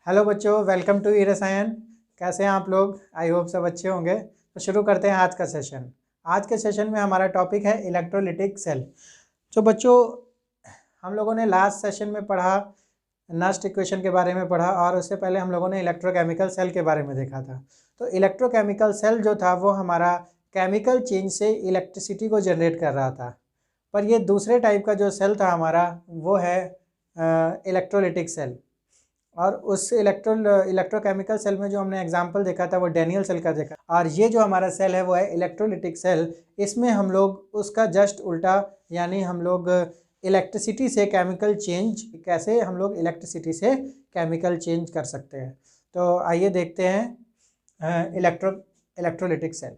Hello बच्चों, welcome to ई रसायन। कैसे हैं आप लोग? आई होप सब अच्छे होंगे। तो शुरू करते हैं आज का सेशन। आज के सेशन में हमारा टॉपिक है इलेक्ट्रोलिटिक सेल। तो बच्चों, हम लोगों ने लास्ट सेशन में पढ़ा, नस्ट इक्वेशन के बारे में पढ़ा, और उससे पहले हम लोगों ने इलेक्ट्रोकेमिकल सेल के बारे में देखा था। तो इलेक्ट्रोकेमिकल सेल जो था वो हमारा केमिकल चेंज से इलेक्ट्रिसिटी को जनरेट कर रहा था। पर ये दूसरे टाइप का जो सेल था हमारा, वो है इलेक्ट्रोलिटिक सेल। और उस इलेक्ट्रोकेमिकल सेल में जो हमने एग्जांपल देखा था वो डैनियल सेल का देखा, और ये जो हमारा सेल है वो है इलेक्ट्रोलिटिक सेल। इसमें हम लोग उसका जस्ट उल्टा, यानी हम लोग इलेक्ट्रिसिटी से केमिकल चेंज, कैसे हम लोग इलेक्ट्रिसिटी से केमिकल चेंज कर सकते हैं। तो आइए देखते हैं इलेक्ट्रोलिटिक सेल।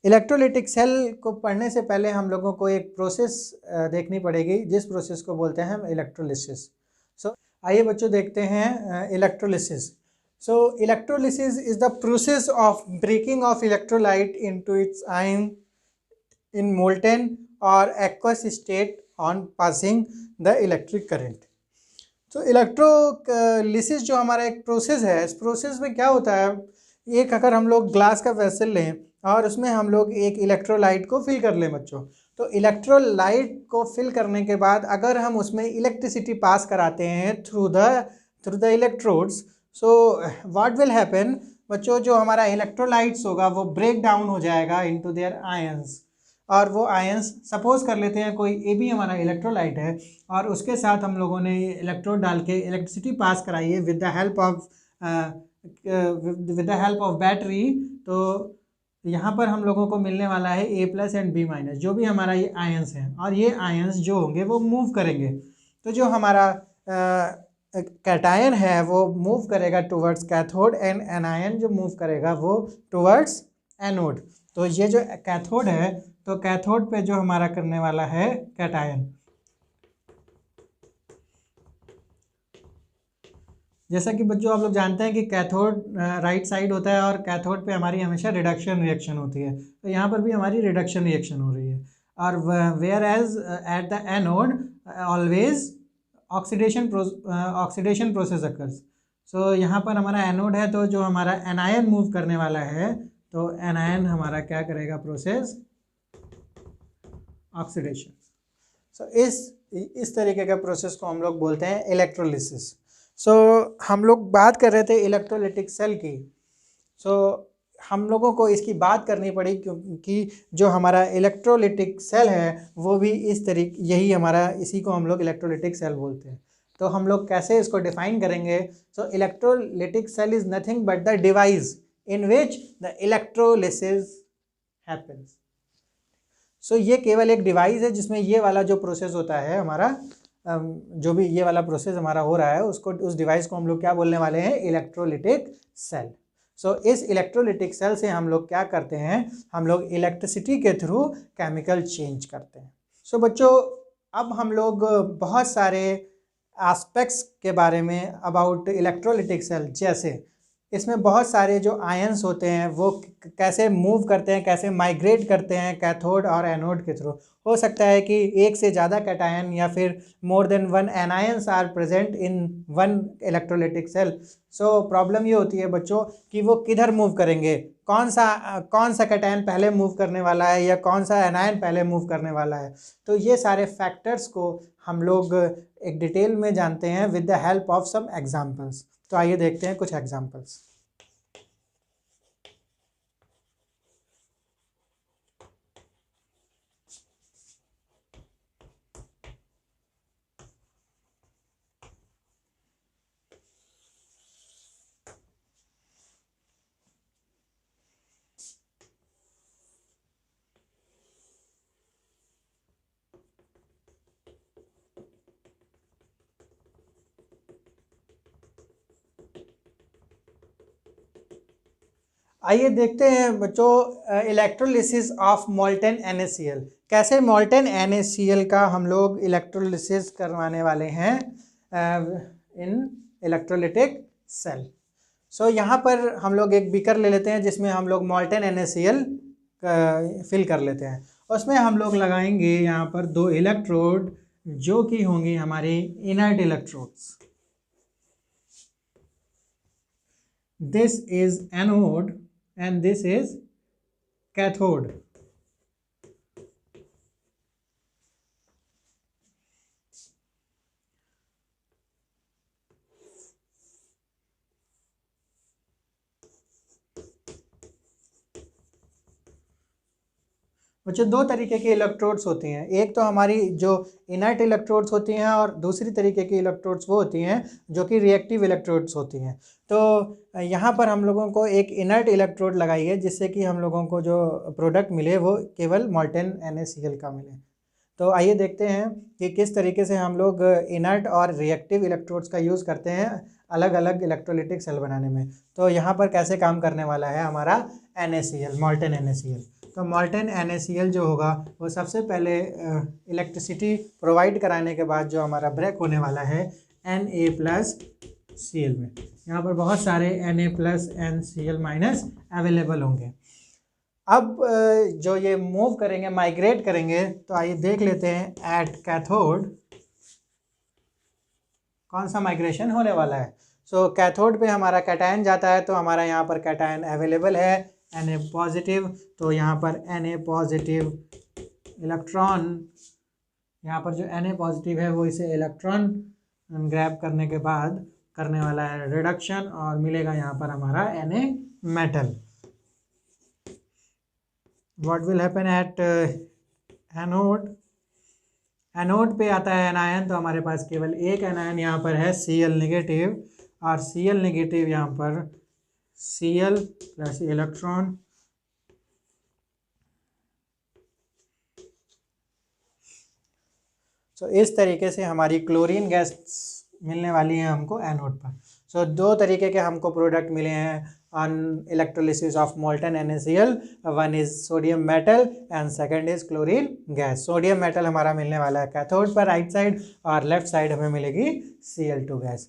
इलेक्ट्रोलिटिक सेल को पढ़ने से पहले हम लोगों को एक प्रोसेस देखनी पड़ेगी, जिस प्रोसेस को बोलते हैं हम इलेक्ट्रोलिसिस। आइए बच्चों देखते हैं electrolysis. So electrolysis is the process of breaking of electrolyte into its ion in molten और aqueous state on passing the electric current. तो इलेक्ट्रोलिसिस जो हमारा एक प्रोसेस है, इस प्रोसेस में क्या होता है, एक अगर हम लोग ग्लास का वेसल लें और उसमें हम लोग एक इलेक्ट्रोलाइट को फिल कर लें बच्चों, तो इलेक्ट्रोलाइट को फिल करने के बाद अगर हम उसमें इलेक्ट्रिसिटी पास कराते हैं through the electrodes, so what will happen बच्चों, जो हमारा इलेक्ट्रोलाइट्स होगा वो ब्रेक डाउन हो जाएगा इनटू देयर आयंस। और वो आयंस, सपोज कर लेते हैं कोई ए बी हमारा इलेक्ट्रोलाइट है और उसके साथ हम लोगों ने इलेक्ट्रोड डाल के इलेक्ट्रिसिटी पास कराई है with the help of battery. तो यहाँ पर हम लोगों को मिलने वाला है ए प्लस एंड बी माइनस, जो भी हमारा ये आयंस हैं, और ये आयंस जो होंगे वो मूव करेंगे। तो जो हमारा कैटायन है वो मूव करेगा टुवर्ड्स कैथोड, एंड एनायन जो मूव करेगा वो टुवर्ड्स एनोड। तो ये जो कैथोड है, तो कैथोड पे जो हमारा करने वाला है कैटायन, जैसा कि बच्चों आप लोग जानते हैं कि कैथोड राइट साइड होता है और कैथोड पे हमारी हमेशा रिडक्शन रिएक्शन होती है। तो यहाँ पर भी हमारी रिडक्शन रिएक्शन हो रही है। और whereas at the anode always oxidation process occurs. So यहाँ पर हमारा एनोड है, तो जो हमारा एनायन मूव करने वाला है, तो एनायन हमारा क्या करेगा, प्रोसेस ऑक्सीडेशन। सो इस तरीके का प्रोसेस को हम लोग बोलते हैं इलेक्ट्रोलिसिस। सो हम लोग बात कर रहे थे इलेक्ट्रोलिटिक सेल की। सो हम लोगों को इसकी बात करनी पड़ी क्योंकि जो हमारा इलेक्ट्रोलिटिक सेल है वो भी इस तरीके, यही हमारा, इसी को हम लोग इलेक्ट्रोलिटिक सेल बोलते हैं। तो हम लोग कैसे इसको डिफाइन करेंगे? So electrolytic cell is nothing but the device in which the electrolysis happens. So ये केवल एक डिवाइस है जिसमें ये वाला जो प्रोसेस होता है हमारा, जो भी ये वाला प्रोसेस हमारा हो रहा है, उसको, उस डिवाइस को हम लोग क्या बोलने वाले हैं, इलेक्ट्रोलिटिक सेल। सो इस इलेक्ट्रोलिटिक सेल से हम लोग क्या करते हैं, हम लोग इलेक्ट्रिसिटी के थ्रू केमिकल चेंज करते हैं। सो बच्चों, अब हम लोग बहुत सारे एस्पेक्ट्स के बारे में अबाउट इलेक्ट्रोलिटिक सेल, जैसे इसमें बहुत सारे जो आयंस होते हैं वो कैसे मूव करते हैं, कैसे माइग्रेट करते हैं कैथोड और एनोड के थ्रू। हो सकता है कि एक से ज़्यादा कैटायन या फिर more than one anions are present in one electrolytic cell. So problem ये होती है बच्चों कि वो किधर मूव करेंगे, कौन सा कैटायन पहले मूव करने वाला है या कौन सा एनायन पहले मूव करने वाला है। तो ये सारे फैक्टर्स को हम लोग एक डिटेल में जानते हैं with the help of some examples. तो आइए देखते हैं कुछ एग्जाम्पल्स। आइए देखते हैं बच्चों इलेक्ट्रोलिसिस ऑफ मोल्टेन NaCl। कैसे मोल्टेन NaCl का हम लोग इलेक्ट्रोलिसिस करवाने वाले हैं इन इलेक्ट्रोलिटिक सेल। सो यहाँ पर हम लोग एक बीकर ले लेते हैं जिसमें हम लोग मोल्टेन NaCl फिल कर लेते हैं। उसमें हम लोग लगाएंगे यहाँ पर 2 इलेक्ट्रोड जो कि होंगी हमारी inert electrodes. this is anode and this is cathode. बच्चों दो तरीके की इलेक्ट्रोड्स होती हैं, एक तो हमारी जो इनर्ट इलेक्ट्रोड्स होती हैं और दूसरी तरीके की इलेक्ट्रोड्स वो होती हैं जो कि रिएक्टिव इलेक्ट्रोड्स होती हैं। तो यहाँ पर हम लोगों को एक इनर्ट इलेक्ट्रोड लगाई है जिससे कि हम लोगों को जो प्रोडक्ट मिले वो केवल मोल्टेन NaCl का मिले। तो आइए देखते हैं कि किस तरीके से हम लोग इनर्ट और रिएक्टिव इलेक्ट्रोड्स का यूज़ करते हैं अलग अलग इलेक्ट्रोलिटिक सेल बनाने में। तो यहाँ पर कैसे काम करने वाला है हमारा NaCl, मोल्टेन NaCl। तो मोल्टेन NaCl जो होगा वो सबसे पहले इलेक्ट्रिसिटी प्रोवाइड कराने के बाद जो हमारा ब्रेक होने वाला है Na+Cl में। यहाँ पर बहुत सारे Na+NCl- अवेलेबल होंगे। अब जो ये मूव करेंगे, माइग्रेट करेंगे, तो आइए देख लेते हैं एट कैथोड कौन सा माइग्रेशन होने वाला है। सो कैथोड पे हमारा कैटायन जाता है तो हमारा यहाँ पर कैटायन अवेलेबल है Na पॉजिटिव, तो यहाँ पर Na पॉजिटिव इलेक्ट्रॉन, यहाँ पर जो Na पॉजिटिव है वो इसे इलेक्ट्रॉन ग्रैब करने के बाद करने वाला है रिडक्शन और मिलेगा यहाँ पर हमारा Na metal. What will happen at anode? Anode पे आता है एनायन, तो हमारे पास केवल एक एनायन यहाँ पर है Cl नेगेटिव, और Cl नेगेटिव यहाँ पर Cl प्लस इलेक्ट्रॉन तो इस तरीके से हमारी क्लोरीन गैस मिलने वाली है हमको एनोड पर। सो दो तरीके के हमको प्रोडक्ट मिले हैं on electrolysis of molten NaCl, one is sodium metal and second is chlorine gas। Sodium metal हमारा मिलने वाला है कैथोड पर राइट साइड और लेफ्ट साइड हमें मिलेगी Cl2 गैस।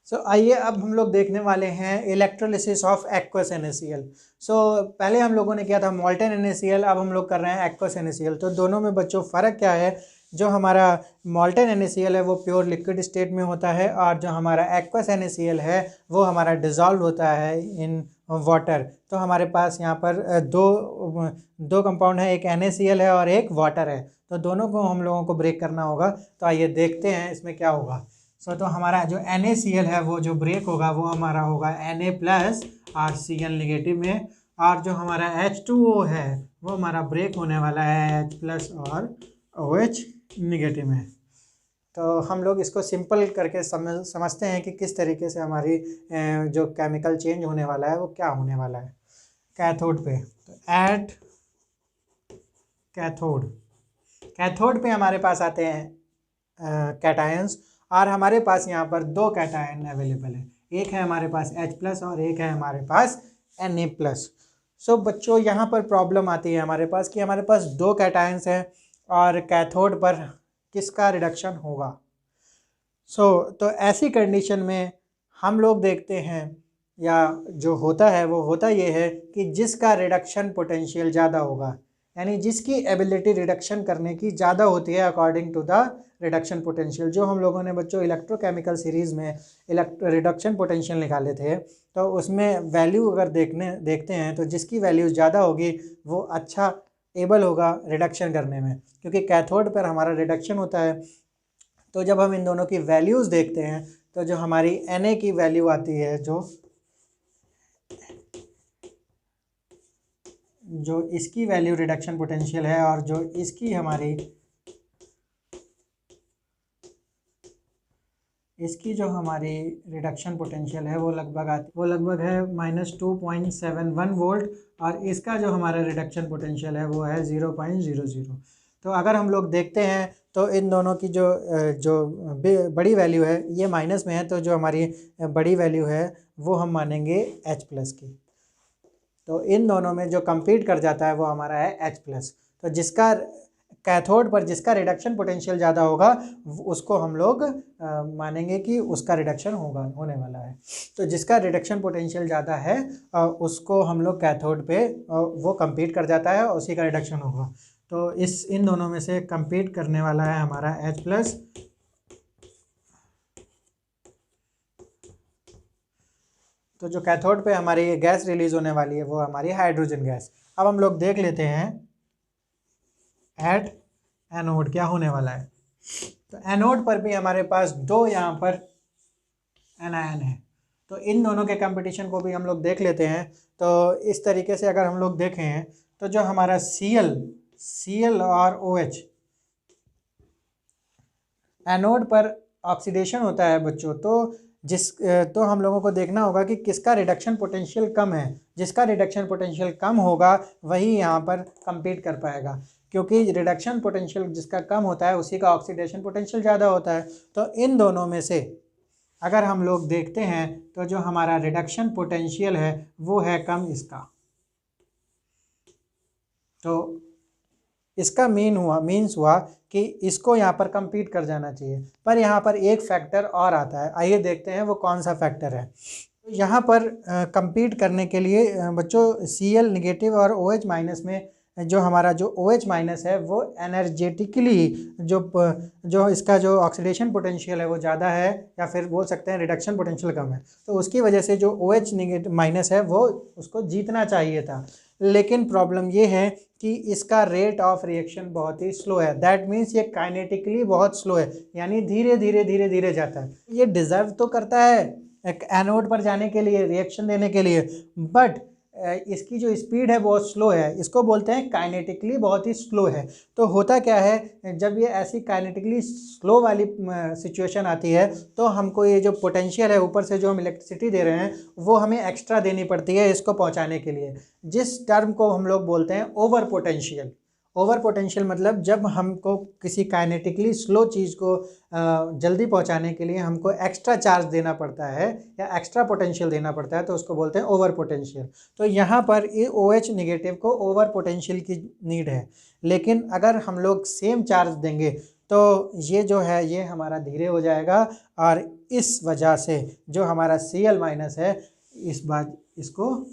सो आइए अब हम लोग देखने वाले हैं इलेक्ट्रोलिसिस ऑफ एक्वस NaCl। सो पहले हम लोगों ने किया था मोल्टेन NaCl, अब हम लोग कर रहे हैं एक्वस NaCl। तो दोनों में बच्चों फ़र्क क्या है? जो हमारा मोल्टेन NaCl है वो प्योर लिक्विड स्टेट में होता है और जो हमारा एक्वस NaCl है वो हमारा डिज़ोल्व होता है इन वाटर। तो हमारे पास यहाँ पर दो कंपाउंड है, एक NaCl है और एक वाटर है, तो दोनों को हम लोगों को ब्रेक करना होगा। तो आइए देखते हैं इसमें क्या होगा। तो हमारा जो NaCl है वो जो ब्रेक होगा वो हमारा होगा Na+ और Cl नेगेटिव में, और जो हमारा H2O है वो हमारा ब्रेक होने वाला है H+ और OH नेगेटिव में। तो हम लोग इसको सिंपल करके समझते हैं कि किस तरीके से हमारी जो केमिकल चेंज होने वाला है वो क्या होने वाला है कैथोड पे। तो एट कैथोड पे हमारे पास आते हैं कैटायंस, और हमारे पास यहाँ पर दो कैटायन अवेलेबल है, एक है हमारे पास H+ और एक है हमारे पास Na+। सो बच्चों यहाँ पर प्रॉब्लम आती है हमारे पास कि हमारे पास दो कैटायंस हैं और कैथोड पर किसका रिडक्शन होगा। तो ऐसी कंडीशन में हम लोग देखते हैं या जो होता है वो होता ये है कि जिसका रिडक्शन पोटेंशियल ज़्यादा होगा, यानी जिसकी एबिलिटी रिडक्शन करने की ज़्यादा होती है according to the reduction potential. जो हम लोगों ने बच्चों इलेक्ट्रोकेमिकल सीरीज़ में रिडक्शन पोटेंशियल निकाले थे, तो उसमें वैल्यू अगर देखते हैं तो जिसकी वैल्यू ज़्यादा होगी वो अच्छा एबल होगा रिडक्शन करने में, क्योंकि कैथोड पर हमारा रिडक्शन होता है। तो जब हम इन दोनों की वैल्यूज़ देखते हैं तो जो हमारी Na की वैल्यू आती है, जो इसकी वैल्यू रिडक्शन पोटेंशियल है और जो इसकी हमारी रिडक्शन पोटेंशियल है वो लगभग है -2.71 वोल्ट, और इसका जो हमारा रिडक्शन पोटेंशियल है वो है 0.00। तो अगर हम लोग देखते हैं तो इन दोनों की जो बड़ी वैल्यू है ये माइनस में है, तो जो हमारी बड़ी वैल्यू है वो हम मानेंगे H+ की। तो इन दोनों में जो कंपीट कर जाता है वो हमारा है H+। तो जिसका कैथोड पर जिसका रिडक्शन पोटेंशियल ज़्यादा होगा उसको हम लोग मानेंगे कि उसका रिडक्शन होने वाला है। तो जिसका रिडक्शन पोटेंशियल ज़्यादा है उसको हम लोग कैथोड पे वो कंपीट कर जाता है और उसी का रिडक्शन होगा। तो इन दोनों में से कंपीट करने वाला है हमारा H+। तो जो कैथोड पे हमारी ये गैस रिलीज होने वाली है वो हमारी हाइड्रोजन गैस। अब हम लोग देख लेते हैं एट एनोड क्या होने वाला है। तो एनोड पर भी हमारे पास दो यहाँ पर एनायन है, तो इन दोनों के कंपटीशन को भी हम लोग देख लेते हैं। तो इस तरीके से अगर हम लोग देखें तो जो हमारा Cl और OH एनोड पर ऑक्सीडेशन होता है बच्चों, तो हम लोगों को देखना होगा कि किसका रिडक्शन पोटेंशियल कम है। जिसका रिडक्शन पोटेंशियल कम होगा वही यहाँ पर compete कर पाएगा, क्योंकि रिडक्शन पोटेंशियल जिसका कम होता है उसी का ऑक्सीडेशन पोटेंशियल ज़्यादा होता है। तो इन दोनों में से अगर हम लोग देखते हैं तो जो हमारा रिडक्शन पोटेंशियल है वो है कम इसका। तो इसका मीन्स हुआ कि इसको यहाँ पर compete कर जाना चाहिए। पर यहाँ पर एक फैक्टर और आता है, आइए देखते हैं वो कौन सा फैक्टर है। यहाँ पर compete करने के लिए बच्चों Cl नेगेटिव और OH माइनस में जो हमारा जो OH माइनस है वो एनर्जेटिकली जो इसका जो ऑक्सीडेशन पोटेंशियल है वो ज़्यादा है, या फिर बोल सकते हैं रिडक्शन पोटेंशियल कम है। तो उसकी वजह से जो OH नेगेटिव माइनस है वो उसको जीतना चाहिए था। लेकिन प्रॉब्लम ये है कि इसका रेट ऑफ रिएक्शन बहुत ही स्लो है। दैट मीन्स ये काइनेटिकली बहुत स्लो है, यानी धीरे धीरे जाता है। ये डिज़र्व तो करता है एक एनोड पर जाने के लिए, रिएक्शन देने के लिए, बट इसकी जो स्पीड है बहुत स्लो है। इसको बोलते हैं काइनेटिकली बहुत ही स्लो है। तो होता क्या है, जब ये ऐसी काइनेटिकली स्लो वाली सिचुएशन आती है तो हमको ये जो पोटेंशियल है ऊपर से जो हम इलेक्ट्रिसिटी दे रहे हैं वो हमें एक्स्ट्रा देनी पड़ती है इसको पहुंचाने के लिए, जिस टर्म को हम लोग बोलते हैं ओवर पोटेंशियल। ओवर पोटेंशियल मतलब जब हमको किसी काइनेटिकली स्लो चीज़ को जल्दी पहुंचाने के लिए हमको एक्स्ट्रा चार्ज देना पड़ता है या एक्स्ट्रा पोटेंशियल देना पड़ता है, तो उसको बोलते हैं ओवर पोटेंशियल। तो यहाँ पर ये OH नेगेटिव को ओवर पोटेंशियल की नीड है। लेकिन अगर हम लोग सेम चार्ज देंगे तो ये जो है ये हमारा धीरे हो जाएगा, और इस वजह से जो हमारा Cl माइनस है इस बार इसको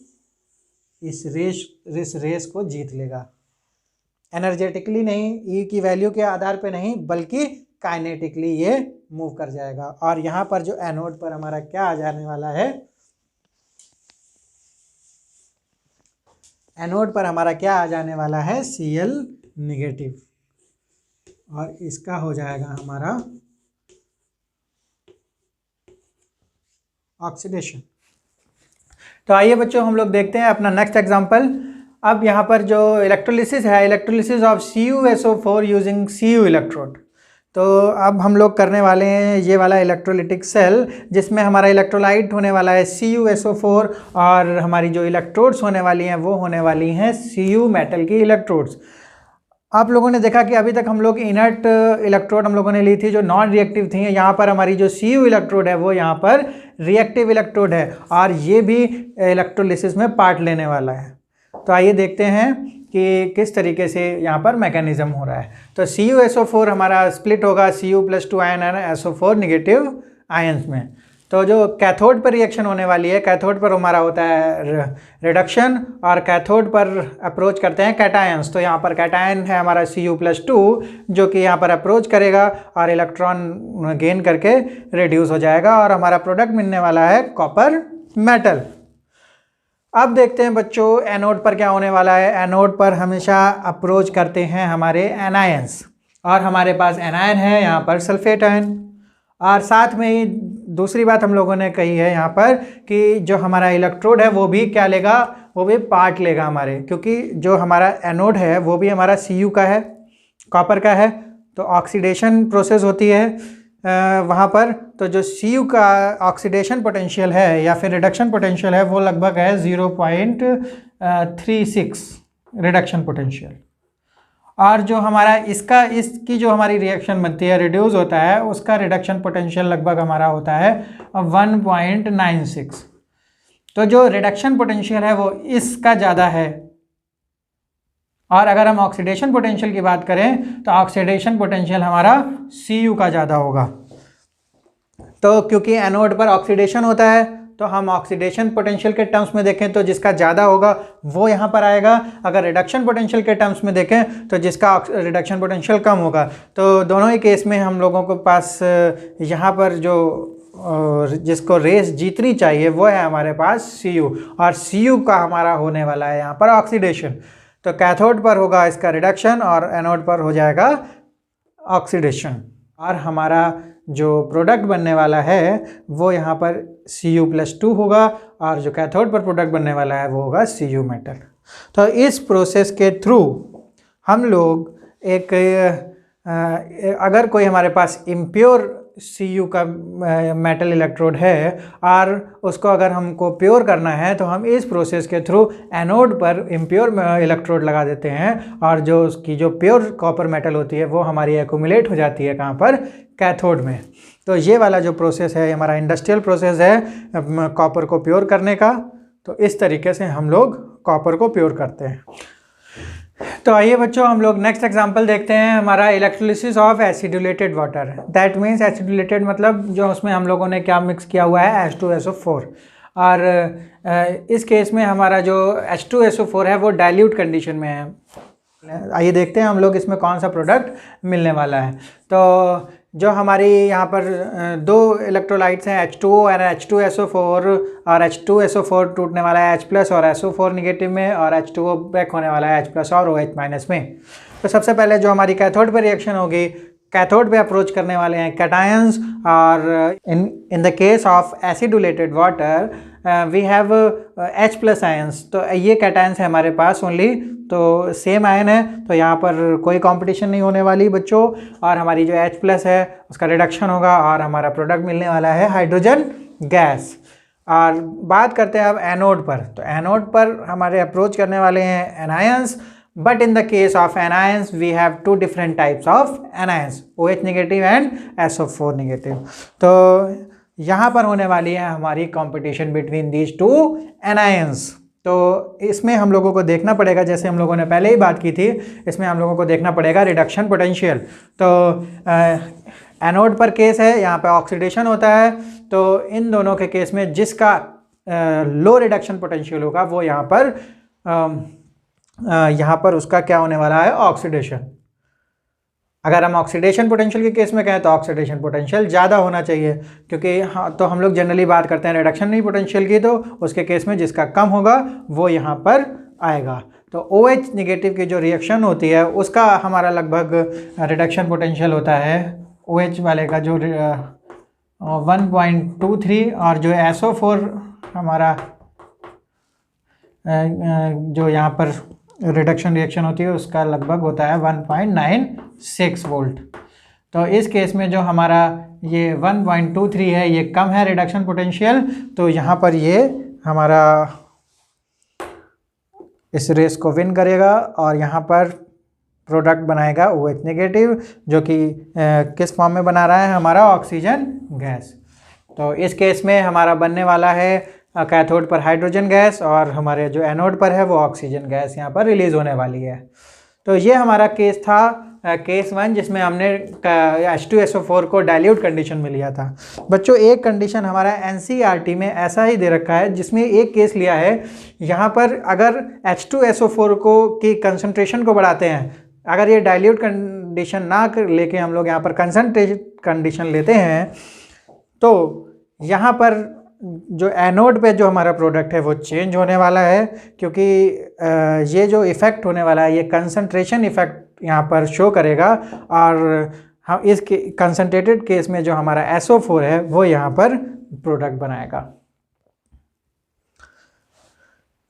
इस रेस को जीत लेगा। एनर्जेटिकली नहीं, ई की वैल्यू के आधार पे नहीं, बल्कि काइनेटिकली ये मूव कर जाएगा। और यहाँ पर जो एनोड पर हमारा क्या आ जाने वाला है, एनोड पर हमारा क्या आ जाने वाला है Cl नेगेटिव, और इसका हो जाएगा हमारा ऑक्सीडेशन। तो आइए बच्चों हम लोग देखते हैं अपना नेक्स्ट एग्जांपल। अब यहाँ पर जो इलेक्ट्रोलिसिस है, electrolysis of CuSO4 using Cu electrode. तो अब हम लोग करने वाले हैं ये वाला इलेक्ट्रोलिटिक सेल, जिसमें हमारा इलेक्ट्रोलाइट होने वाला है CuSO4 और हमारी जो इलेक्ट्रोड्स होने वाली हैं वो होने वाली हैं Cu मेटल की इलेक्ट्रोड्स। आप लोगों ने देखा कि अभी तक हम लोग इनर्ट इलेक्ट्रोड हम लोगों ने ली थी जो नॉन रिएक्टिव थी। यहाँ पर हमारी जो Cu इलेक्ट्रोड है वो यहाँ पर रिएक्टिव इलेक्ट्रोड है, और ये भी इलेक्ट्रोलिसिस में पार्ट लेने वाला है। तो आइए देखते हैं कि किस तरीके से यहाँ पर मैकेनिज्म हो रहा है। तो CuSO4 हमारा स्प्लिट होगा Cu+2 आयन और SO4 नेगेटिव आयन्स में। तो जो कैथोड पर रिएक्शन होने वाली है, कैथोड पर हमारा होता है रिडक्शन, और कैथोड पर अप्रोच करते हैं कैटायंस। तो यहाँ पर कैटायन है हमारा Cu+2 जो कि यहाँ पर अप्रोच करेगा और इलेक्ट्रॉन गेन करके रिड्यूस हो जाएगा, और हमारा प्रोडक्ट मिलने वाला है कॉपर मेटल। अब देखते हैं बच्चों एनोड पर क्या होने वाला है। एनोड पर हमेशा अप्रोच करते हैं हमारे एनायंस, और हमारे पास एनायन है यहाँ पर सल्फेट आयन। और साथ में ही दूसरी बात हम लोगों ने कही है यहाँ पर कि जो हमारा इलेक्ट्रोड है वो भी क्या लेगा, वो भी पार्ट लेगा हमारे, क्योंकि जो हमारा एनोड है वो भी हमारा Cu का है, कॉपर का है। तो ऑक्सीडेशन प्रोसेस होती है वहाँ पर। तो जो Cu का ऑक्सीडेशन पोटेंशियल है या फिर रिडक्शन पोटेंशियल है वो लगभग है 0.36 रिडक्शन पोटेंशियल। और जो हमारा इसकी जो हमारी रिएक्शन बनती है, रिड्यूस होता है, उसका रिडक्शन पोटेंशियल लगभग हमारा होता है 1.96। तो जो रिडक्शन पोटेंशियल है वो इसका ज़्यादा है। और अगर हम ऑक्सीडेशन पोटेंशियल की बात करें तो ऑक्सीडेशन पोटेंशियल हमारा Cu का ज़्यादा होगा। तो क्योंकि एनोड पर ऑक्सीडेशन होता है तो हम ऑक्सीडेशन पोटेंशियल के टर्म्स में देखें तो जिसका ज़्यादा होगा वो यहाँ पर आएगा। अगर रिडक्शन पोटेंशियल के टर्म्स में देखें तो जिसका रिडक्शन पोटेंशियल कम होगा। तो दोनों ही केस में हम लोगों के पास यहाँ पर जो जिसको रेस जीतनी चाहिए वो है हमारे पास Cu, और Cu का हमारा होने वाला है यहाँ पर ऑक्सीडेशन। तो कैथोड पर होगा इसका रिडक्शन और एनोड पर हो जाएगा ऑक्सीडेशन, और हमारा जो प्रोडक्ट बनने वाला है वो यहाँ पर Cu+2 होगा, और जो कैथोड पर प्रोडक्ट बनने वाला है वो होगा Cu मेटल। तो इस प्रोसेस के थ्रू हम लोग एक अगर कोई हमारे पास इम्प्योर Cu का मेटल इलेक्ट्रोड है और उसको अगर हमको प्योर करना है तो हम इस प्रोसेस के थ्रू एनोड पर इम्प्योर इलेक्ट्रोड लगा देते हैं, और जो उसकी जो प्योर कॉपर मेटल होती है वो हमारी एक्यूमुलेट हो जाती है कहाँ पर, कैथोड में। तो ये वाला जो प्रोसेस है हमारा इंडस्ट्रियल प्रोसेस है कॉपर को प्योर करने का। तो इस तरीके से हम लोग कॉपर को प्योर करते हैं। तो आइए बच्चों हम लोग नेक्स्ट एग्जांपल देखते हैं, हमारा electrolysis of acidulated water. That means acidulated मतलब जो उसमें हम लोगों ने क्या मिक्स किया हुआ है, H2SO4। और इस केस में हमारा जो H2SO4 है वो डाइल्यूट कंडीशन में है। आइए देखते हैं हम लोग इसमें कौन सा प्रोडक्ट मिलने वाला है। तो जो हमारी यहाँ पर दो इलेक्ट्रोलाइट्स हैं H2O और H2SO4, और H2SO4 टूटने वाला है H+ और SO4 निगेटिव में, और H2O बैक होने वाला है H+ और OH- में। तो सबसे पहले जो हमारी कैथोड पर रिएक्शन होगी, कैथोड पे अप्रोच करने वाले हैं कैटायंस, और in the case of acidulated water we have H+ ions. तो ये कैटायंस है हमारे पास ओनली, तो सेम आयन है, तो यहाँ पर कोई कंपटीशन नहीं होने वाली बच्चों। और हमारी जो H+ है उसका रिडक्शन होगा और हमारा प्रोडक्ट मिलने वाला है हाइड्रोजन गैस। और बात करते हैं अब एनोड पर। तो एनोड पर हमारे अप्रोच करने वाले हैं anions, but in the case of anions we have two different types of anions, OH negative and SO4 negative। तो यहाँ पर होने वाली है हमारी competition between these two anions। तो इसमें हम लोगों को देखना पड़ेगा, जैसे हम लोगों ने पहले ही बात की थी, इसमें हम लोगों को देखना पड़ेगा रिडक्शन पोटेंशियल। तो एनोड पर केस है, यहाँ पे ऑक्सीडेशन होता है। तो इन दोनों के केस में जिसका लो रिडक्शन पोटेंशियल होगा वो यहाँ पर उसका क्या होने वाला है, ऑक्सीडेशन। अगर हम ऑक्सीडेशन पोटेंशियल के केस में कहें तो ऑक्सीडेशन पोटेंशियल ज़्यादा होना चाहिए, क्योंकि हाँ तो हम लोग जनरली बात करते हैं रिडक्शन नहीं पोटेंशियल की, तो उसके केस में जिसका कम होगा वो यहाँ पर आएगा। तो OH निगेटिव की जो रिएक्शन होती है उसका हमारा लगभग रिडक्शन पोटेंशियल होता है OH वाले का जो 1.23, और जो SO4 हमारा जो यहाँ पर रिडक्शन रिएक्शन होती है उसका लगभग होता है 1.96 वोल्ट। तो इस केस में जो हमारा ये 1.23 है ये कम है रिडक्शन पोटेंशियल, तो यहाँ पर ये हमारा इस रेस को विन करेगा और यहाँ पर प्रोडक्ट बनाएगा OH नेगेटिव, जो कि किस फॉर्म में बना रहा है, हमारा ऑक्सीजन गैस। तो इस केस में हमारा बनने वाला है कैथोड पर हाइड्रोजन गैस, और हमारे जो एनोड पर है वो ऑक्सीजन गैस यहाँ पर रिलीज होने वाली है। तो ये हमारा केस था केस 1, जिसमें हमने H2SO4 को डाइल्यूट कंडीशन में लिया था। बच्चों एक कंडीशन हमारा NCERT में ऐसा ही दे रखा है, जिसमें एक केस लिया है, यहाँ पर अगर H2SO4 को की कंसंट्रेशन को बढ़ाते हैं, अगर ये डाइल्यूट कंडीशन ना लेके हम लोग यहाँ पर कंसंट्रेट कंडीशन लेते हैं, तो यहाँ पर जो एनोड पे जो हमारा प्रोडक्ट है वो चेंज होने वाला है, क्योंकि ये जो इफ़ेक्ट होने वाला है ये कंसंट्रेशन इफ़ेक्ट यहाँ पर शो करेगा, और हम इस कंसंट्रेटेड केस में जो हमारा SO4 है वो यहाँ पर प्रोडक्ट बनाएगा।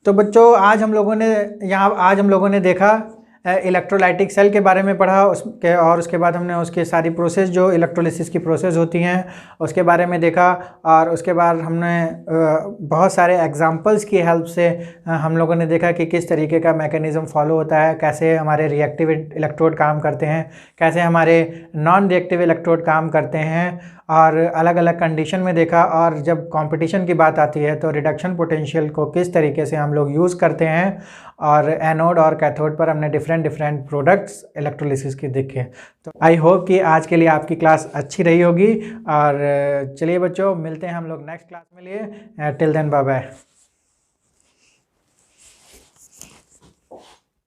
तो बच्चों आज हम लोगों ने देखा इलेक्ट्रोलाइटिक सेल के बारे में पढ़ा उसके, और उसके बाद हमने उसके सारी प्रोसेस जो इलेक्ट्रोलिसिस की प्रोसेस होती हैं उसके बारे में देखा, और उसके बाद हमने बहुत सारे एग्जांपल्स की हेल्प से हम लोगों ने देखा कि किस तरीके का मैकेनिज़्म फॉलो होता है, कैसे हमारे रिएक्टिव इलेक्ट्रोड काम करते हैं, कैसे हमारे नॉन रिएक्टिव इलेक्ट्रोड काम करते हैं, और अलग अलग कंडीशन में देखा। और जब कंपटीशन की बात आती है तो रिडक्शन पोटेंशियल को किस तरीके से हम लोग यूज़ करते हैं, और एनोड और कैथोड पर हमने डिफरेंट प्रोडक्ट्स इलेक्ट्रोलिसिस के देखे। तो आई होप कि आज के लिए आपकी क्लास अच्छी रही होगी, और चलिए बच्चों मिलते हैं हम लोग नेक्स्ट क्लास में लिए। Till then bye bye.